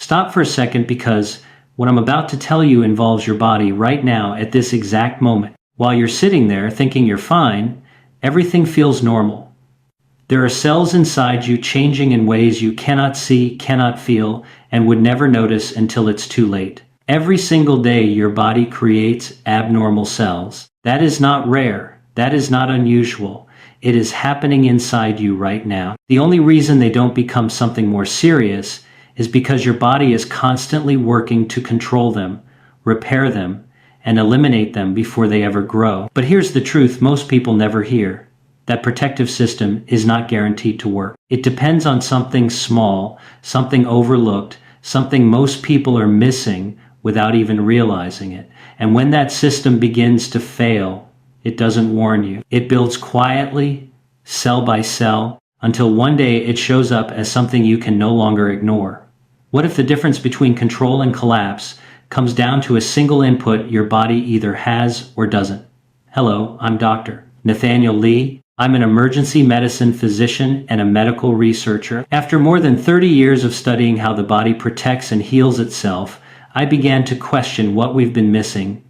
Stop for a second because what I'm about to tell you involves your body right now at this exact moment. While you're sitting there thinking you're fine, everything feels normal. There are cells inside you changing in ways you cannot see, cannot feel, and would never notice until it's too late. Every single day your body creates abnormal cells. That is not rare. That is not unusual. It is happening inside you right now. The only reason they don't become something more serious is because your body is constantly working to control them, repair them, and eliminate them before they ever grow. But here's the truth most people never hear. That protective system is not guaranteed to work. It depends on something small, something overlooked, something most people are missing without even realizing it. And when that system begins to fail, it doesn't warn you. It builds quietly, cell by cell, until one day it shows up as something you can no longer ignore. What if the difference between control and collapse comes down to a single input your body either has or doesn't? Hello, I'm Dr. Nathaniel Lee. I'm an emergency medicine physician and a medical researcher. After more than 30 years of studying how the body protects and heals itself, I began to question what we've been missing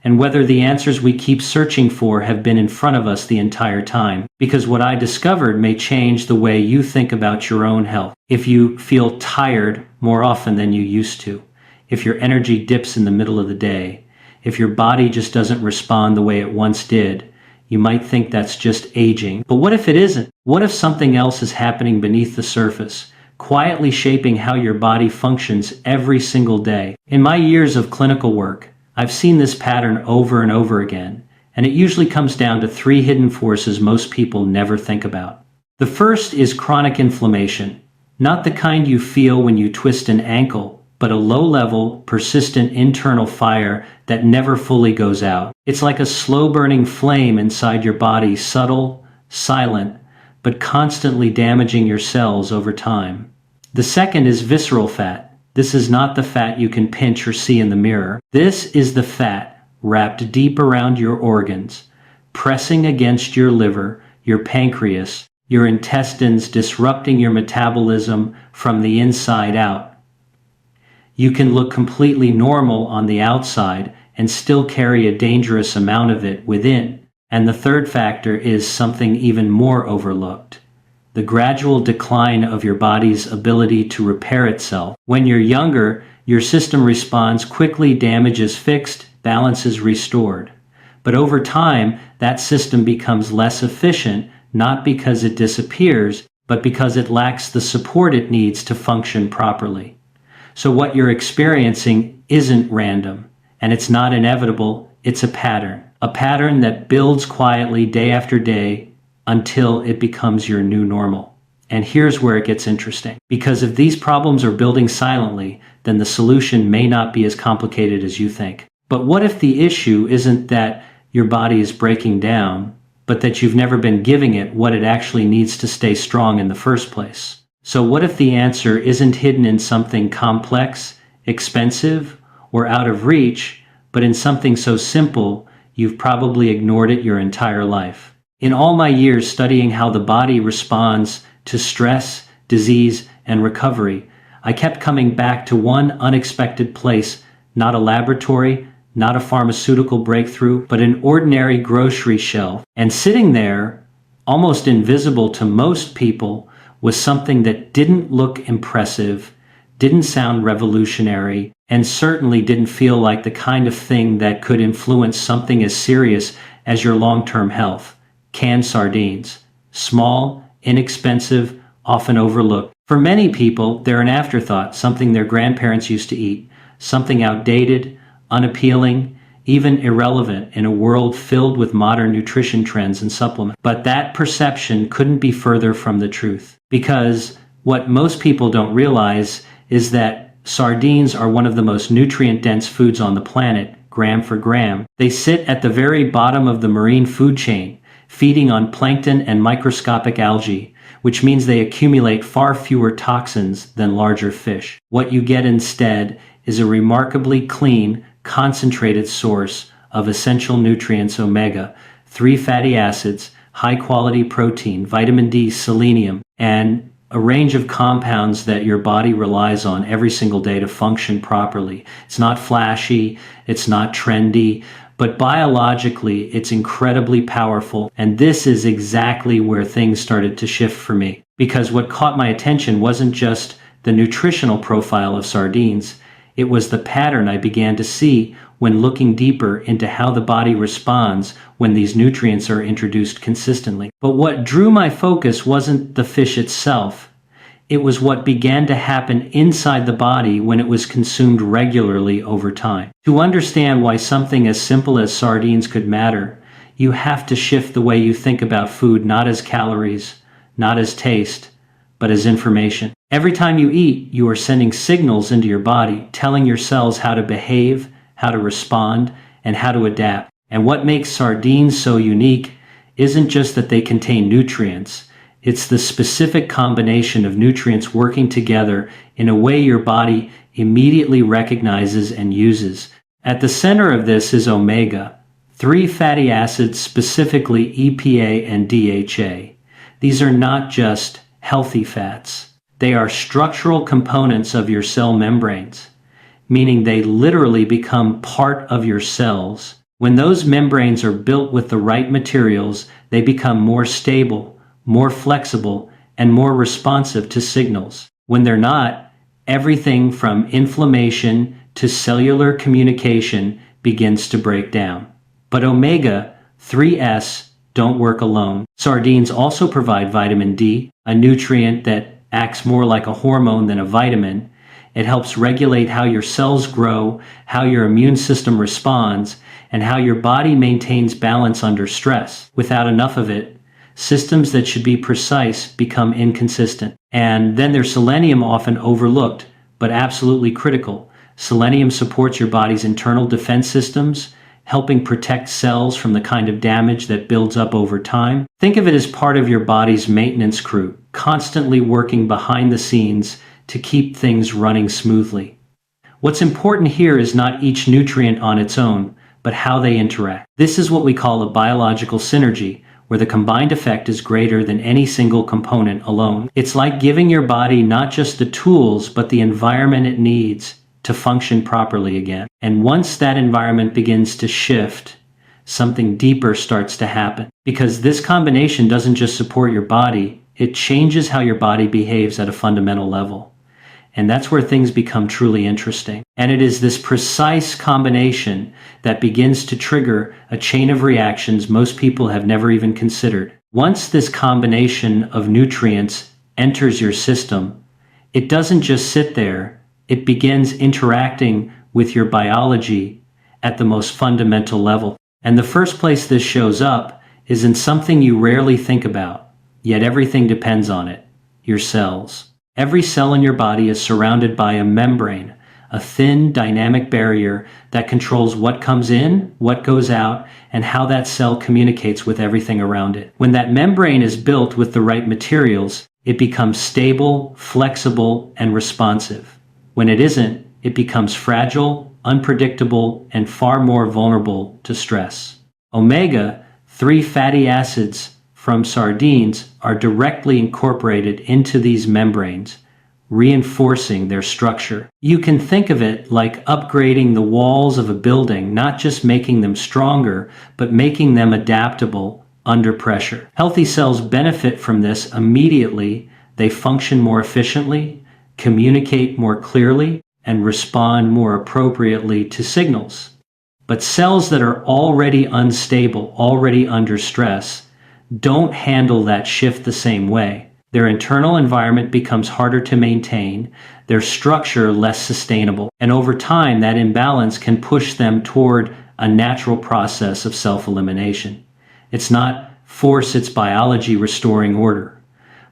and whether the answers we keep searching for have been in front of us the entire time. Because what I discovered may change the way you think about your own health. If you feel tired more often than you used to, if your energy dips in the middle of the day, if your body just doesn't respond the way it once did, you might think that's just aging. But what if it isn't? What if something else is happening beneath the surface, quietly shaping how your body functions every single day? In my years of clinical work, I've seen this pattern over and over again, and it usually comes down to three hidden forces most people never think about. The first is chronic inflammation, not the kind you feel when you twist an ankle, but a low-level, persistent internal fire that never fully goes out. It's like a slow-burning flame inside your body, subtle, silent, but constantly damaging your cells over time. The second is visceral fat. This is not the fat you can pinch or see in the mirror. This is the fat wrapped deep around your organs, pressing against your liver, your pancreas, your intestines, disrupting your metabolism from the inside out. You can look completely normal on the outside and still carry a dangerous amount of it within. And the third factor is something even more overlooked: the gradual decline of your body's ability to repair itself. When you're younger, your system responds quickly, damage is fixed, balance is restored. But over time, that system becomes less efficient, not because it disappears, but because it lacks the support it needs to function properly. So what you're experiencing isn't random, and it's not inevitable, it's a pattern that builds quietly day after day until it becomes your new normal. And here's where it gets interesting. Because if these problems are building silently, then the solution may not be as complicated as you think. But what if the issue isn't that your body is breaking down, but that you've never been giving it what it actually needs to stay strong in the first place? So what if the answer isn't hidden in something complex, expensive, or out of reach, but in something so simple you've probably ignored it your entire life? In all my years studying how the body responds to stress, disease, and recovery, I kept coming back to one unexpected place, not a laboratory, not a pharmaceutical breakthrough, but an ordinary grocery shelf. And sitting there, almost invisible to most people, was something that didn't look impressive, didn't sound revolutionary, and certainly didn't feel like the kind of thing that could influence something as serious as your long-term health. Canned sardines. Small, inexpensive, often overlooked. For many people, they're an afterthought, something their grandparents used to eat, something outdated, unappealing, even irrelevant in a world filled with modern nutrition trends and supplements. But that perception couldn't be further from the truth. Because what most people don't realize is that sardines are one of the most nutrient-dense foods on the planet, gram for gram. They sit at the very bottom of the marine food chain, feeding on plankton and microscopic algae, which means they accumulate far fewer toxins than larger fish. What you get instead is a remarkably clean, concentrated source of essential nutrients: omega-3 fatty acids, high-quality protein, vitamin D, selenium, and a range of compounds that your body relies on every single day to function properly. It's not flashy, it's not trendy, but biologically it's incredibly powerful. And this is exactly where things started to shift for me. Because what caught my attention wasn't just the nutritional profile of sardines, it was the pattern I began to see when looking deeper into how the body responds when these nutrients are introduced consistently. But what drew my focus wasn't the fish itself. It was what began to happen inside the body when it was consumed regularly over time. To understand why something as simple as sardines could matter, you have to shift the way you think about food, not as calories, not as taste, but as information. Every time you eat, you are sending signals into your body, telling your cells how to behave, how to respond, and how to adapt. And what makes sardines so unique isn't just that they contain nutrients. It's the specific combination of nutrients working together in a way your body immediately recognizes and uses. At the center of this is omega-3 fatty acids, specifically EPA and DHA. These are not just healthy fats. They are structural components of your cell membranes, meaning they literally become part of your cells. When those membranes are built with the right materials, they become more stable, more flexible, and more responsive to signals. When they're not, everything from inflammation to cellular communication begins to break down. But omega-3s don't work alone. Sardines also provide vitamin D, a nutrient that acts more like a hormone than a vitamin. It helps regulate how your cells grow, how your immune system responds, and how your body maintains balance under stress. Without enough of it, systems that should be precise become inconsistent. And then there's selenium, often overlooked, but absolutely critical. Selenium supports your body's internal defense systems, helping protect cells from the kind of damage that builds up over time. Think of it as part of your body's maintenance crew, constantly working behind the scenes to keep things running smoothly. What's important here is not each nutrient on its own, but how they interact. This is what we call a biological synergy, where the combined effect is greater than any single component alone. It's like giving your body not just the tools, but the environment it needs to function properly again. And once that environment begins to shift, something deeper starts to happen. Because this combination doesn't just support your body, it changes how your body behaves at a fundamental level. And that's where things become truly interesting. And it is this precise combination that begins to trigger a chain of reactions most people have never even considered. Once this combination of nutrients enters your system, it doesn't just sit there. It begins interacting with your biology at the most fundamental level. And the first place this shows up is in something you rarely think about, yet everything depends on it: your cells. Every cell in your body is surrounded by a membrane, a thin, dynamic barrier that controls what comes in, what goes out, and how that cell communicates with everything around it. When that membrane is built with the right materials, it becomes stable, flexible, and responsive. When it isn't, it becomes fragile, unpredictable, and far more vulnerable to stress. Omega-3 fatty acids from sardines are directly incorporated into these membranes, reinforcing their structure. You can think of it like upgrading the walls of a building, not just making them stronger, but making them adaptable under pressure. Healthy cells benefit from this immediately. They function more efficiently, communicate more clearly, and respond more appropriately to signals. But cells that are already unstable, already under stress, don't handle that shift the same way. Their internal environment becomes harder to maintain, their structure less sustainable, and over time that imbalance can push them toward a natural process of self-elimination. It's not force, it's biology restoring order.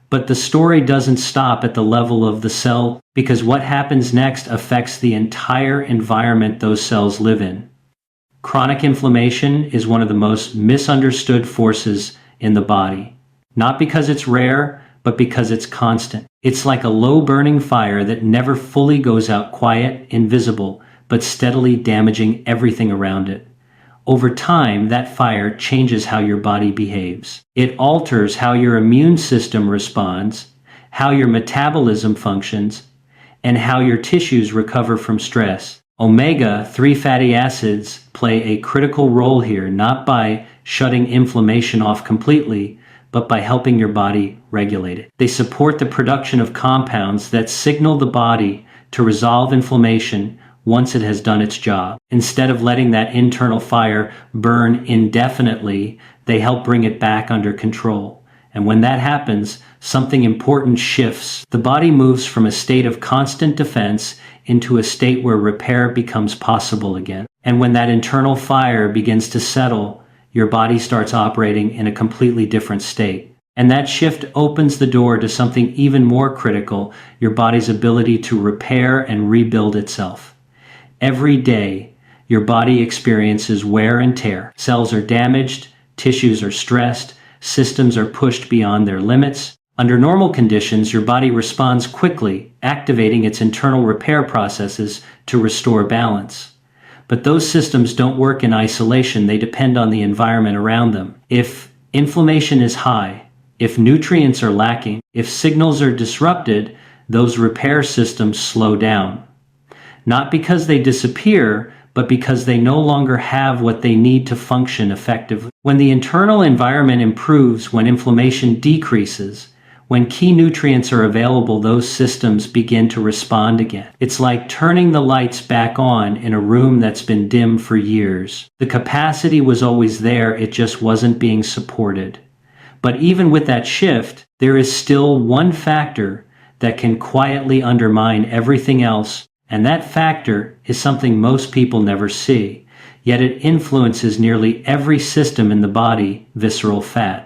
But the story doesn't stop at the level of the cell, because what happens next affects the entire environment those cells live in. Chronic inflammation is one of the most misunderstood forces in the body, not because it's rare, but because it's constant. It's like a low-burning fire that never fully goes out, quiet, invisible, but steadily damaging everything around it. Over time, that fire changes how your body behaves. It alters how your immune system responds, how your metabolism functions, and how your tissues recover from stress. Omega-3 fatty acids play a critical role here, not by shutting inflammation off completely, but by helping your body regulate it. They support the production of compounds that signal the body to resolve inflammation once it has done its job. Instead of letting that internal fire burn indefinitely, they help bring it back under control. And when that happens, something important shifts. The body moves from a state of constant defense into a state where repair becomes possible again. And when that internal fire begins to settle, your body starts operating in a completely different state. And that shift opens the door to something even more critical, your body's ability to repair and rebuild itself. Every day, your body experiences wear and tear. Cells are damaged, tissues are stressed, systems are pushed beyond their limits. Under normal conditions, your body responds quickly, activating its internal repair processes to restore balance. But those systems don't work in isolation, they depend on the environment around them. If inflammation is high, if nutrients are lacking, if signals are disrupted, those repair systems slow down. Not because they disappear, but because they no longer have what they need to function effectively. When the internal environment improves, when inflammation decreases, when key nutrients are available, those systems begin to respond again. It's like turning the lights back on in a room that's been dim for years. The capacity was always there, it just wasn't being supported. But even with that shift, there is still one factor that can quietly undermine everything else, and that factor is something most people never see. Yet it influences nearly every system in the body: visceral fat.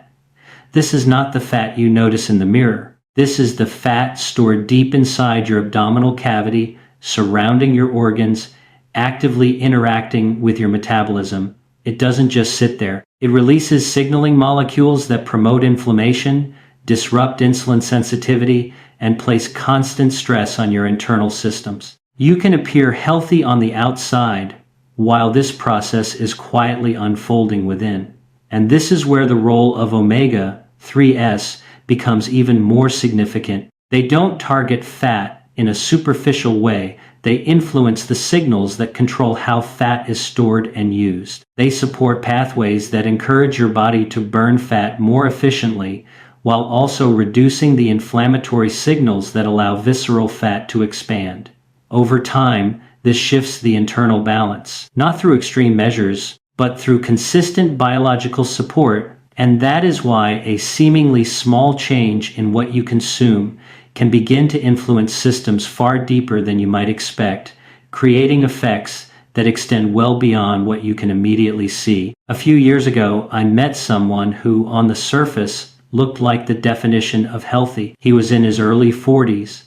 This is not the fat you notice in the mirror. This is the fat stored deep inside your abdominal cavity, surrounding your organs, actively interacting with your metabolism. It doesn't just sit there. It releases signaling molecules that promote inflammation, disrupt insulin sensitivity, and place constant stress on your internal systems. You can appear healthy on the outside while this process is quietly unfolding within. And this is where the role of omega-3s becomes even more significant. They don't target fat in a superficial way. They influence the signals that control how fat is stored and used. They support pathways that encourage your body to burn fat more efficiently, while also reducing the inflammatory signals that allow visceral fat to expand. Over time, this shifts the internal balance, not through extreme measures, but through consistent biological support. And that is why a seemingly small change in what you consume can begin to influence systems far deeper than you might expect, creating effects that extend well beyond what you can immediately see. A few years ago, I met someone who, on the surface, looked like the definition of healthy. He was in his early 40s,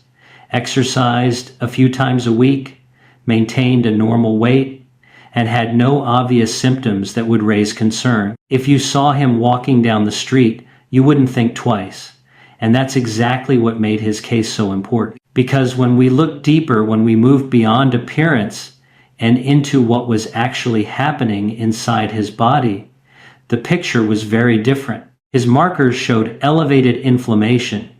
exercised a few times a week, maintained a normal weight, and had no obvious symptoms that would raise concern. If you saw him walking down the street, you wouldn't think twice. And that's exactly what made his case so important. Because when we look deeper, when we move beyond appearance and into what was actually happening inside his body, the picture was very different. His markers showed elevated inflammation.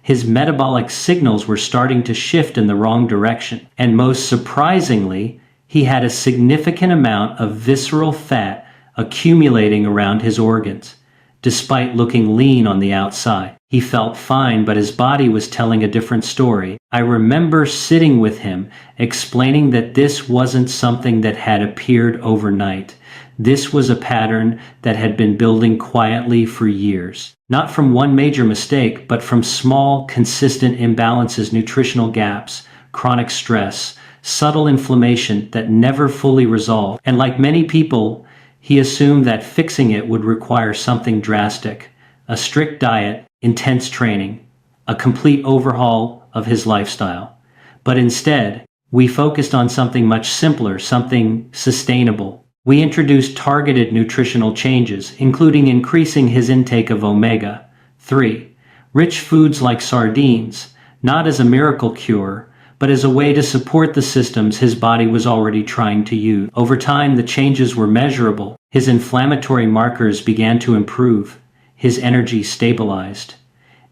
His metabolic signals were starting to shift in the wrong direction. And most surprisingly, he had a significant amount of visceral fat accumulating around his organs. Despite looking lean on the outside, he felt fine, but his body was telling a different story. I remember sitting with him, explaining that this wasn't something that had appeared overnight. This was a pattern that had been building quietly for years. Not from one major mistake, but from small, consistent imbalances, nutritional gaps, chronic stress, subtle inflammation that never fully resolved. And like many people, he assumed that fixing it would require something drastic: a strict diet, intense training, a complete overhaul of his lifestyle. But instead, we focused on something much simpler, something sustainable. We introduced targeted nutritional changes, including increasing his intake of omega-3, rich foods like sardines, not as a miracle cure, but as a way to support the systems his body was already trying to use. Over time, the changes were measurable. His inflammatory markers began to improve, his energy stabilized,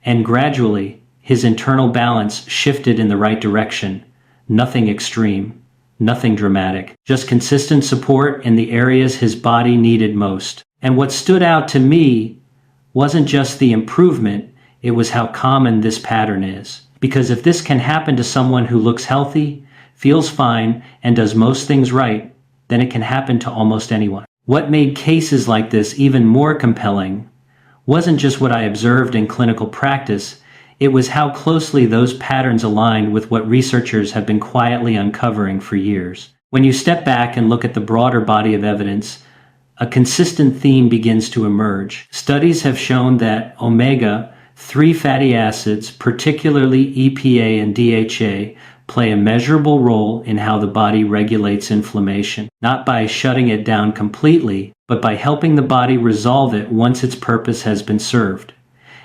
and gradually, his internal balance shifted in the right direction. Nothing extreme, nothing dramatic, just consistent support in the areas his body needed most. And what stood out to me wasn't just the improvement, it was how common this pattern is. Because if this can happen to someone who looks healthy, feels fine, and does most things right, then it can happen to almost anyone. What made cases like this even more compelling wasn't just what I observed in clinical practice, it was how closely those patterns aligned with what researchers have been quietly uncovering for years. When you step back and look at the broader body of evidence, a consistent theme begins to emerge. Studies have shown that omega-3 fatty acids, particularly EPA and DHA, play a measurable role in how the body regulates inflammation, not by shutting it down completely, but by helping the body resolve it once its purpose has been served.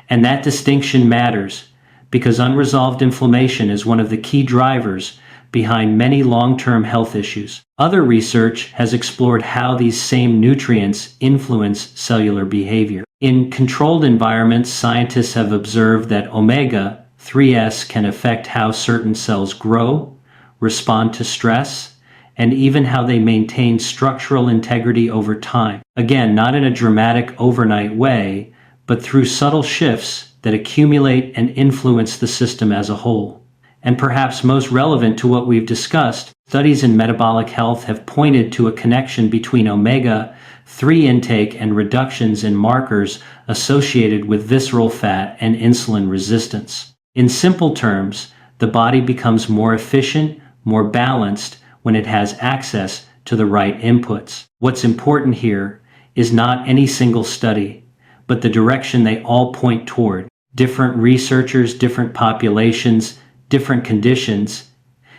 And that distinction matters, because unresolved inflammation is one of the key drivers behind many long-term health issues. Other research has explored how these same nutrients influence cellular behavior. In controlled environments, scientists have observed that omega-3s can affect how certain cells grow, respond to stress, and even how they maintain structural integrity over time. Again, not in a dramatic overnight way, but through subtle shifts that accumulate and influence the system as a whole. And perhaps most relevant to what we've discussed, studies in metabolic health have pointed to a connection between omega-3 intake and reductions in markers associated with visceral fat and insulin resistance. In simple terms, the body becomes more efficient, more balanced when it has access to the right inputs. What's important here is not any single study, but the direction they all point toward. Different researchers, different populations, different conditions,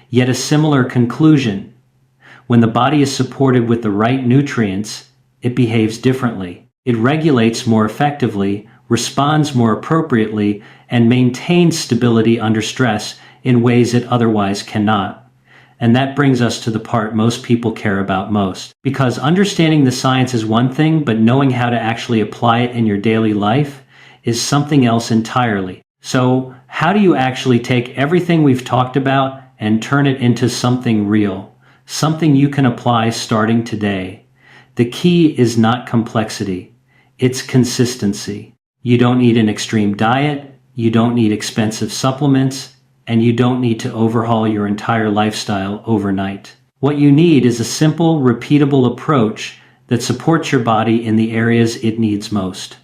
yet a similar conclusion. When the body is supported with the right nutrients, it behaves differently. It regulates more effectively, responds more appropriately, and maintains stability under stress in ways it otherwise cannot. And that brings us to the part most people care about most. Because understanding the science is one thing, but knowing how to actually apply it in your daily life is something else entirely. So, how do you actually take everything we've talked about and turn it into something real? Something you can apply starting today. The key is not complexity, it's consistency. You don't need an extreme diet, you don't need expensive supplements, and you don't need to overhaul your entire lifestyle overnight. What you need is a simple, repeatable approach that supports your body in the areas it needs most.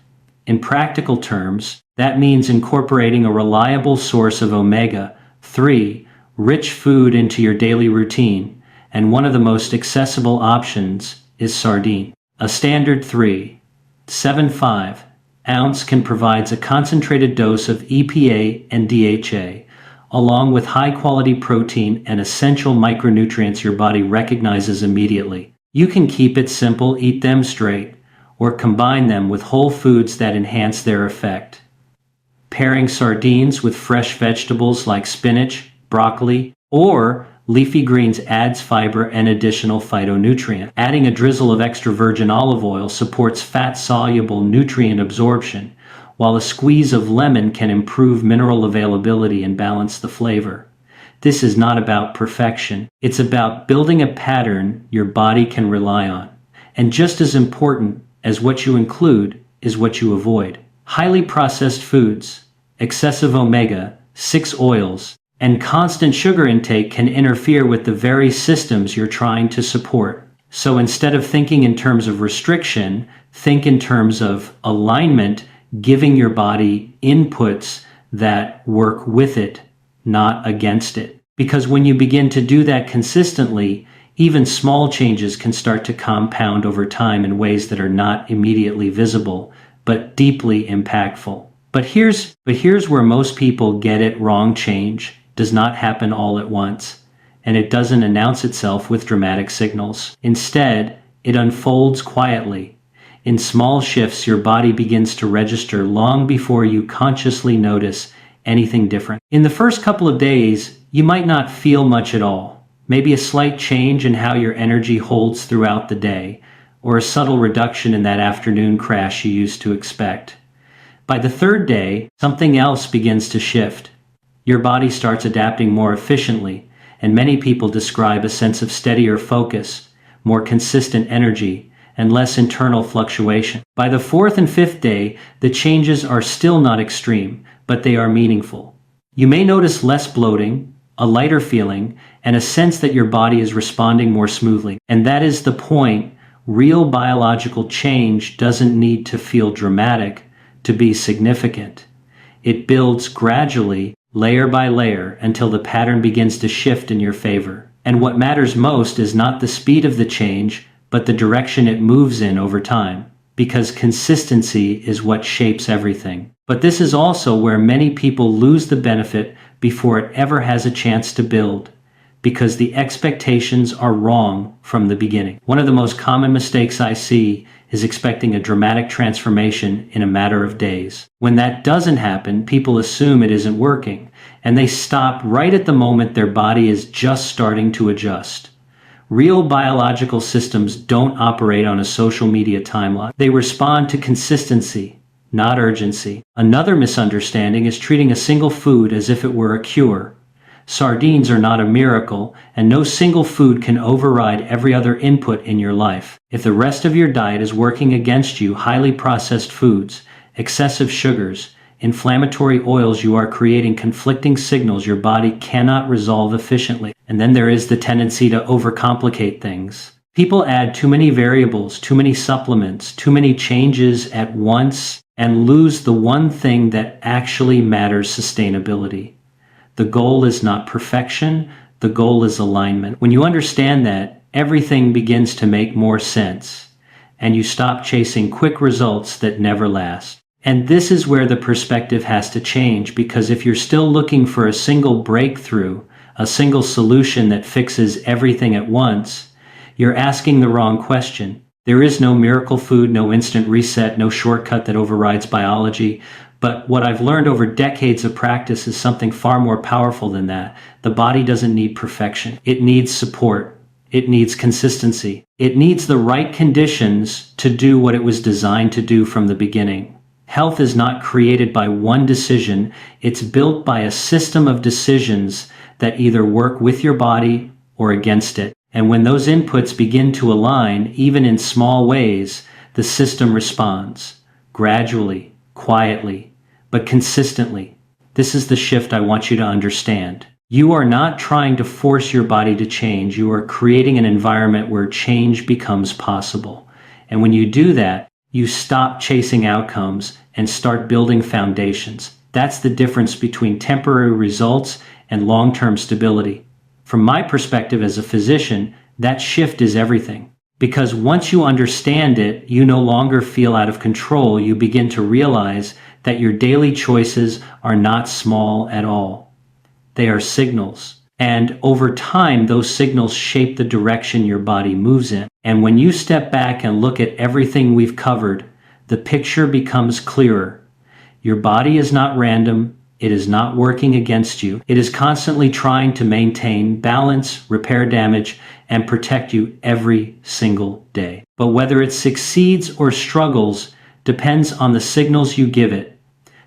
In practical terms, that means incorporating a reliable source of omega-3 rich food into your daily routine, and one of the most accessible options is sardine. A standard 3.75 ounce can provide a concentrated dose of EPA and DHA, along with high-quality protein and essential micronutrients your body recognizes immediately. You can keep it simple, eat them straight, or combine them with whole foods that enhance their effect. Pairing sardines with fresh vegetables like spinach, broccoli, or leafy greens adds fiber and additional phytonutrient. Adding a drizzle of extra virgin olive oil supports fat-soluble nutrient absorption, while a squeeze of lemon can improve mineral availability and balance the flavor. This is not about perfection. It's about building a pattern your body can rely on. And just as important as what you include is what you avoid. Highly processed foods, excessive omega-6 oils, and constant sugar intake can interfere with the very systems you're trying to support. So instead of thinking in terms of restriction, think in terms of alignment, giving your body inputs that work with it, not against it. Because when you begin to do that consistently, even small changes can start to compound over time in ways that are not immediately visible, but deeply impactful. But here's where most people get it wrong. Change does not happen all at once, and it doesn't announce itself with dramatic signals. Instead, it unfolds quietly. In small shifts, your body begins to register long before you consciously notice anything different. In the first couple of days, you might not feel much at all. Maybe a slight change in how your energy holds throughout the day, or a subtle reduction in that afternoon crash you used to expect. By the third day, something else begins to shift. Your body starts adapting more efficiently, and many people describe a sense of steadier focus, more consistent energy, and less internal fluctuation. By the fourth and fifth day, the changes are still not extreme, but they are meaningful. You may notice less bloating, a lighter feeling, and a sense that your body is responding more smoothly. And that is the point. Real biological change doesn't need to feel dramatic to be significant. It builds gradually, layer by layer, until the pattern begins to shift in your favor. And what matters most is not the speed of the change, but the direction it moves in over time, because consistency is what shapes everything. But this is also where many people lose the benefit before it ever has a chance to build, because the expectations are wrong from the beginning. One of the most common mistakes I see is expecting a dramatic transformation in a matter of days. When that doesn't happen, people assume it isn't working, and they stop right at the moment their body is just starting to adjust. Real biological systems don't operate on a social media timeline. They respond to consistency, not urgency. Another misunderstanding is treating a single food as if it were a cure. Sardines are not a miracle, and no single food can override every other input in your life. If the rest of your diet is working against you, highly processed foods, excessive sugars, inflammatory oils, you are creating conflicting signals your body cannot resolve efficiently. And then there is the tendency to overcomplicate things. People add too many variables, too many supplements, too many changes at once, and lose the one thing that actually matters: sustainability. The goal is not perfection, the goal is alignment. When you understand that, everything begins to make more sense, and you stop chasing quick results that never last. And this is where the perspective has to change, because if you're still looking for a single breakthrough, a single solution that fixes everything at once, you're asking the wrong question. There is no miracle food, no instant reset, no shortcut that overrides biology. But what I've learned over decades of practice is something far more powerful than that. The body doesn't need perfection. It needs support. It needs consistency. It needs the right conditions to do what it was designed to do from the beginning. Health is not created by one decision. It's built by a system of decisions that either work with your body or against it. And when those inputs begin to align, even in small ways, the system responds. Gradually, quietly, but consistently. This is the shift I want you to understand. You are not trying to force your body to change. You are creating an environment where change becomes possible. And when you do that, you stop chasing outcomes and start building foundations. That's the difference between temporary results and long-term stability. From my perspective as a physician, that shift is everything. Because once you understand it, you no longer feel out of control. You begin to realize that your daily choices are not small at all. They are signals. And over time, those signals shape the direction your body moves in. And when you step back and look at everything we've covered, the picture becomes clearer. Your body is not random. It is not working against you. It is constantly trying to maintain balance, repair damage, and protect you every single day. But whether it succeeds or struggles depends on the signals you give it.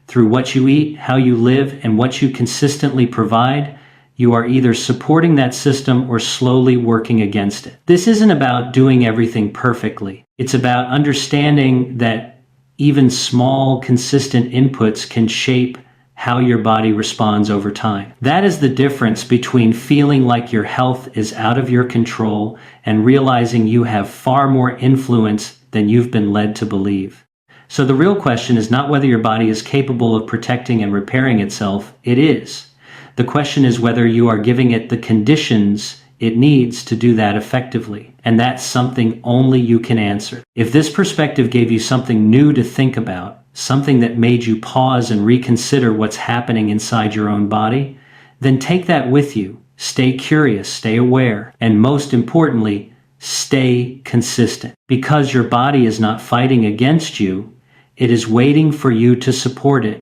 Through what you eat, how you live, and what you consistently provide, you are either supporting that system or slowly working against it. This isn't about doing everything perfectly. It's about understanding that even small, consistent inputs can shape how your body responds over time. That is the difference between feeling like your health is out of your control and realizing you have far more influence than you've been led to believe. So the real question is not whether your body is capable of protecting and repairing itself. It is. The question is whether you are giving it the conditions it needs to do that effectively. And that's something only you can answer. If this perspective gave you something new to think about, something that made you pause and reconsider what's happening inside your own body, then take that with you. Stay curious, stay aware, and most importantly, stay consistent. Because your body is not fighting against you, it is waiting for you to support it.